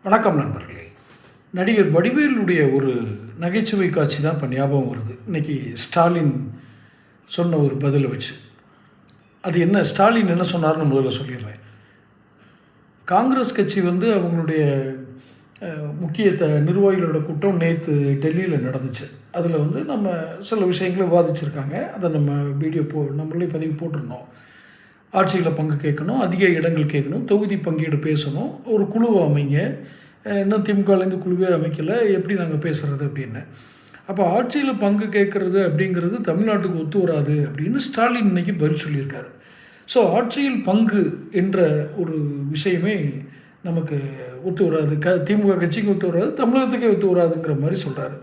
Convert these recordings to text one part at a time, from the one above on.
வணக்கம் நண்பர்களே. நடிகர் வடிவேலுடைய ஒரு நகைச்சுவை காட்சி தான் இப்போ ஞாபகம் வருது. இன்றைக்கி ஸ்டாலின் சொன்ன ஒரு பதிலை வச்சு. அது என்ன, ஸ்டாலின் என்ன சொன்னார்னு முதல்ல சொல்லிடுறேன். காங்கிரஸ் கட்சி அவங்களுடைய முக்கிய நிர்வாகிகளோட கூட்டம் நேற்று டெல்லியில் நடந்துச்சு. அதில் நம்ம சில விஷயங்களை விவாதிச்சிருக்காங்க. அதை நம்ம வீடியோ நம்மளே பதிவு போட்டிருந்தோம். ஆட்சியில் பங்கு கேட்கணும், அதிக இடங்கள் கேட்கணும், தொகுதி பங்கீடு பேசணும், ஒரு குழுவை அமைங்க. இன்னும் திமுகலேருந்து குழுவே அமைக்கலை, எப்படி நாங்கள் பேசுகிறது அப்படின்னு. அப்போ ஆட்சியில் பங்கு கேட்குறது அப்படிங்கிறது தமிழ்நாட்டுக்கு ஒத்து வராது அப்படின்னு ஸ்டாலின் இன்றைக்கி பதில் சொல்லியிருக்காரு. ஸோ ஆட்சியில் பங்கு என்ற ஒரு விஷயமே நமக்கு ஒத்து வராது, திமுக கட்சிக்கு ஒத்து வராது, தமிழகத்துக்கே ஒத்து வராதுங்கிற மாதிரி சொல்கிறாரு.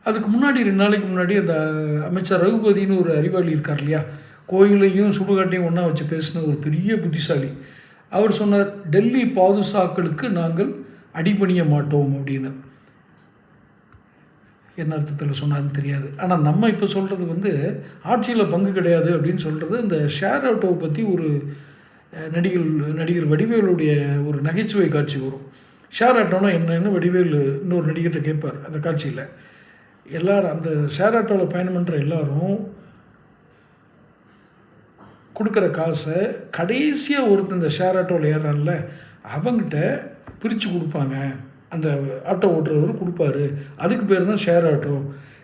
அதுக்கு முன்னாடி 2 நாளைக்கு முன்னாடி அந்த அமைச்சர் ரகுபதினு ஒரு அறிவாளி இருக்கார் இல்லையா, கோயிலையும் சுடுகாட்டையும் ஒன்றா வச்சு பேசின ஒரு பெரிய புத்திசாலி, அவர் சொன்னார், டெல்லி பாதுஷாக்களுக்கு நாங்கள் அடிபணிய மாட்டோம் அப்படின்னு. என்ன அர்த்தத்தில் சொன்னார்னு தெரியாது. ஆனால் நம்ம இப்போ சொல்கிறது ஆட்சியில் பங்கு கிடையாது அப்படின்னு சொல்கிறது. இந்த ஷேர் ஆட்டோவை பற்றி ஒரு நடிகர் வடிவேலுடைய ஒரு நகைச்சுவை காட்சி வரும். ஷேர் ஆட்டோனா என்னன்னு வடிவேல் இன்னொரு நடிகர்கிட்ட கேட்பார். அந்த காட்சியில் எல்லோரும் அந்த ஷேர் ஆட்டோவில் பயணம் பண்ணுற எல்லோரும் கொடுக்குற காசை கடைசியாக ஒருத்தர் இந்த ஷேர் ஆட்டோவில் ஏறான்ல அவங்ககிட்ட பிரித்து கொடுப்பாங்க. அந்த ஆட்டோ ஓட்டுறவர் கொடுப்பாரு. அதுக்கு பேர் தான் ஷேர் ஆட்டோ.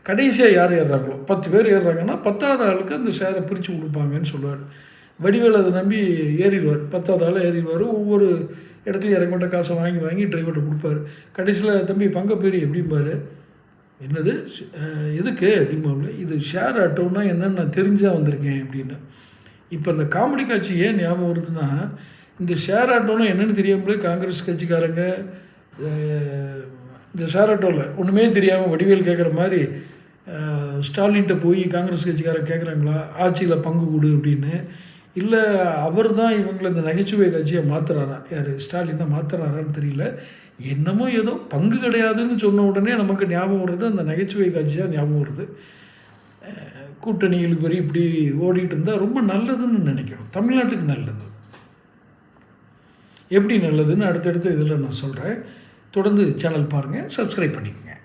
கடைசியாக யார் ஏறுறாங்களோ, 10 பேர் ஏறுறாங்கன்னா 10வது ஆளுக்கு அந்த ஷேரை பிரித்து கொடுப்பாங்கன்னு சொல்லுவார். வடிவேல் அதை நம்பி ஏறிடுவார். 10வது ஆள் ஏறிடுவார். ஒவ்வொரு இடத்துலையும் இறங்கிட்ட காசை வாங்கி டிரைவர்கிட்ட கொடுப்பாரு. கடைசியில் தம்பி பங்க பேர் எப்படிம்பாரு, என்னது எதுக்கு அப்படிம்பாங்க. இது ஷேர் ஆட்டோன்னா என்னன்னு நான் தெரிஞ்சால் வந்திருக்கேன் அப்படின்னு. இப்போ இந்த காமெடி காட்சி ஏன் ஞாபகம் வருதுன்னா, இந்த ஷேர் ஆட்டோன்னா என்னென்னு தெரியாமலே காங்கிரஸ் கட்சிக்காரங்க இந்த ஷேர் ஆட்டோவில் ஒன்றுமே தெரியாமல் வடிவேல் கேட்குற மாதிரி ஸ்டாலின்கிட்ட போய் காங்கிரஸ் கட்சிக்காரங்க கேட்குறாங்களா ஆட்சியில் பங்கு கொடு அப்படின்னு. இல்லை அவர் தான் இவங்களை இந்த நகைச்சுவை கட்சியை மாற்றுறாரா, யார் ஸ்டாலின் தான் மாற்றுறாரான்னு தெரியல. என்னமோ ஏதோ பங்கு கிடையாதுன்னு சொன்ன உடனே நமக்கு ஞாபகம் வருது அந்த நகைச்சுவை காட்சியாக ஞாபகம் வருது. கூட்டணிகள் பெரிய இப்படி ஓடிட்டு இருந்தால் ரொம்ப நல்லதுன்னு நினைக்கிறோம். தமிழ்நாட்டுக்கு நல்லது. எப்படி நல்லதுன்னு அடுத்தடுத்து இதில் நான் சொல்கிறேன். தொடர்ந்து சேனல் பாருங்கள், சப்ஸ்கிரைப் பண்ணிக்கோங்க.